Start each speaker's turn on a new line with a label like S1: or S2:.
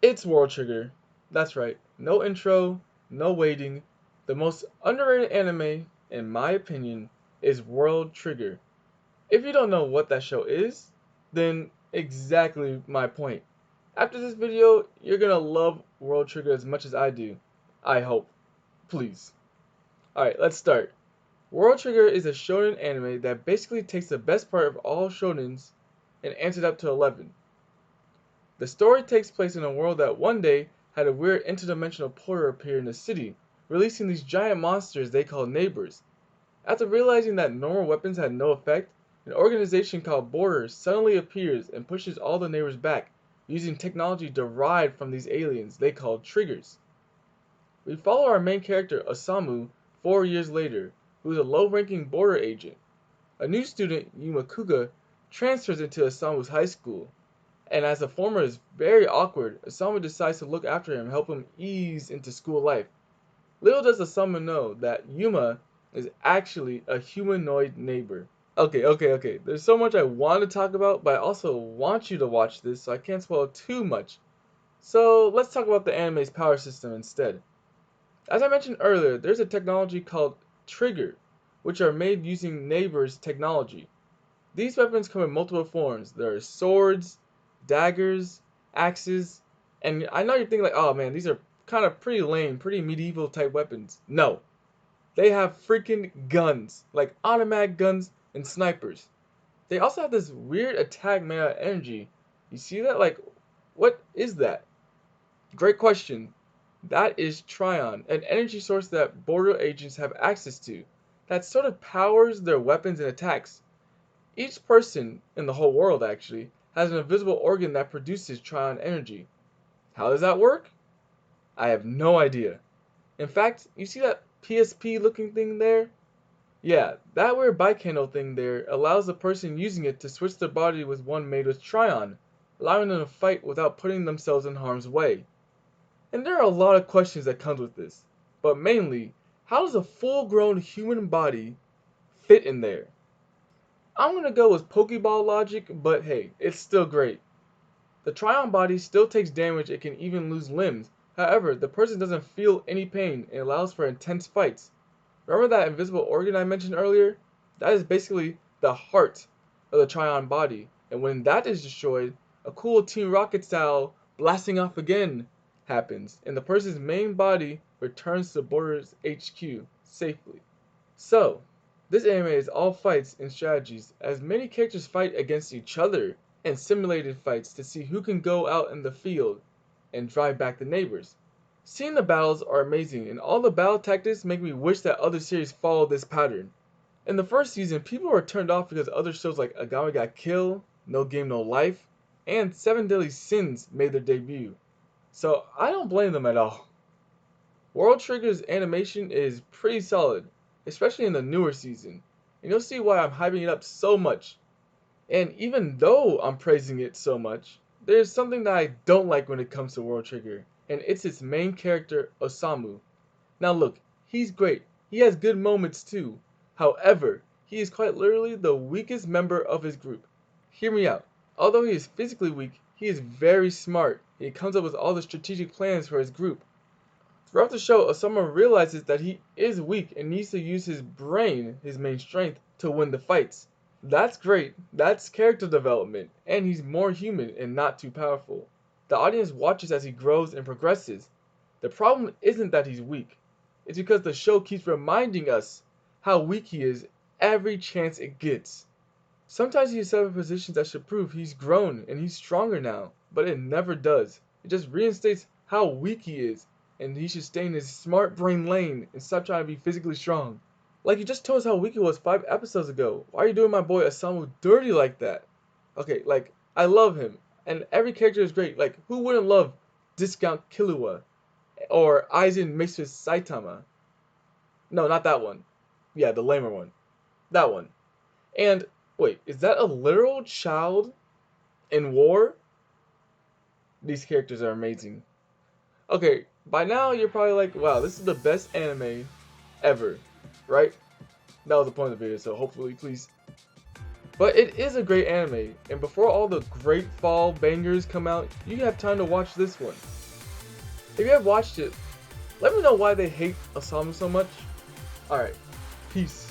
S1: It's World Trigger. That's right. No intro, no waiting. The most underrated anime, in my opinion, is World Trigger. If you don't know what that show is, then exactly my point. After this video, you're gonna love World Trigger as much as I do. I hope. Please. Alright, let's start. World Trigger is a shonen anime that basically takes the best part of all shonens and amps it up to 11. The story takes place in a world that one day had a weird interdimensional portal appear in the city, releasing these giant monsters they call neighbors. After realizing that normal weapons had no effect, an organization called Borders suddenly appears and pushes all the neighbors back, using technology derived from these aliens they call triggers. We follow our main character Osamu 4 years later, who is a low-ranking border agent. A new student, Yumakuga, transfers into Osamu's high school, and as the former is very awkward, Osamu decides to look after him and help him ease into school life. Little does Osamu know that Yuma is actually a humanoid neighbor. Okay. There's so much I want to talk about, but I also want you to watch this, so I can't spoil too much. So let's talk about the anime's power system instead. As I mentioned earlier, there's a technology called Trigger, which are made using neighbors' technology. These weapons come in multiple forms. There are swords, daggers, axes, and I know you're thinking like, oh man, these are kind of pretty lame, pretty medieval type weapons. No, they have freaking guns, like automatic guns and snipers. They also have this weird attack meta energy. You see that? Like, what is that? Great question. That is Tryon, an energy source that border agents have access to, that sort of powers their weapons and attacks. Each person, in the whole world actually, has an invisible organ that produces Tryon energy. How does that work? I have no idea. In fact, you see that PSP looking thing there? Yeah, that weird bike handle thing there allows the person using it to switch their body with one made with Tryon, allowing them to fight without putting themselves in harm's way. And there are a lot of questions that comes with this, but mainly, how does a full-grown human body fit in there? I'm gonna go with Pokeball logic, but hey, it's still great. The Tryon body still takes damage, it can even lose limbs. However, the person doesn't feel any pain and allows for intense fights. Remember that invisible organ I mentioned earlier? That is basically the heart of the Tryon body, and when that is destroyed, a cool Team Rocket style blasting off again happens, and the person's main body returns to Borders HQ safely. So, this anime is all fights and strategies, as many characters fight against each other and simulated fights to see who can go out in the field and drive back the neighbors. Seeing the battles are amazing, and all the battle tactics make me wish that other series followed this pattern. In the first season, people were turned off because other shows like Agami Got Killed, No Game No Life, and Seven Deadly Sins made their debut. So I don't blame them at all. World Trigger's animation is pretty solid, especially in the newer season, and you'll see why I'm hyping it up so much. And even though I'm praising it so much, there's something that I don't like when it comes to World Trigger, and it's its main character, Osamu. Now look, he's great, he has good moments too. However, he is quite literally the weakest member of his group. Hear me out. Although he is physically weak, he is very smart. He comes up with all the strategic plans for his group. Throughout the show, Osamu realizes that he is weak and needs to use his brain, his main strength, to win the fights. That's great, that's character development, and he's more human and not too powerful. The audience watches as he grows and progresses. The problem isn't that he's weak, it's because the show keeps reminding us how weak he is every chance it gets. Sometimes he is set in positions that should prove he's grown and he's stronger now, but it never does. It just reinstates how weak he is, and he should stay in his smart brain lane and stop trying to be physically strong. Like, you just told us how weak he was 5 episodes ago. Why are you doing my boy Osamu dirty like that? Okay, like, I love him, and every character is great. Like, who wouldn't love Discount Killua or Aizen mixed with Saitama? No, not that one. Yeah, the lamer one. That one. And, wait, is that a literal child in war? These characters are amazing. Okay, by now you're probably like, wow, this is the best anime ever, right? That was the point of the video, so hopefully, please. But it is a great anime, and before all the great fall bangers come out, you have time to watch this one. If you have watched it, let me know why they hate Osamu so much. Alright, peace.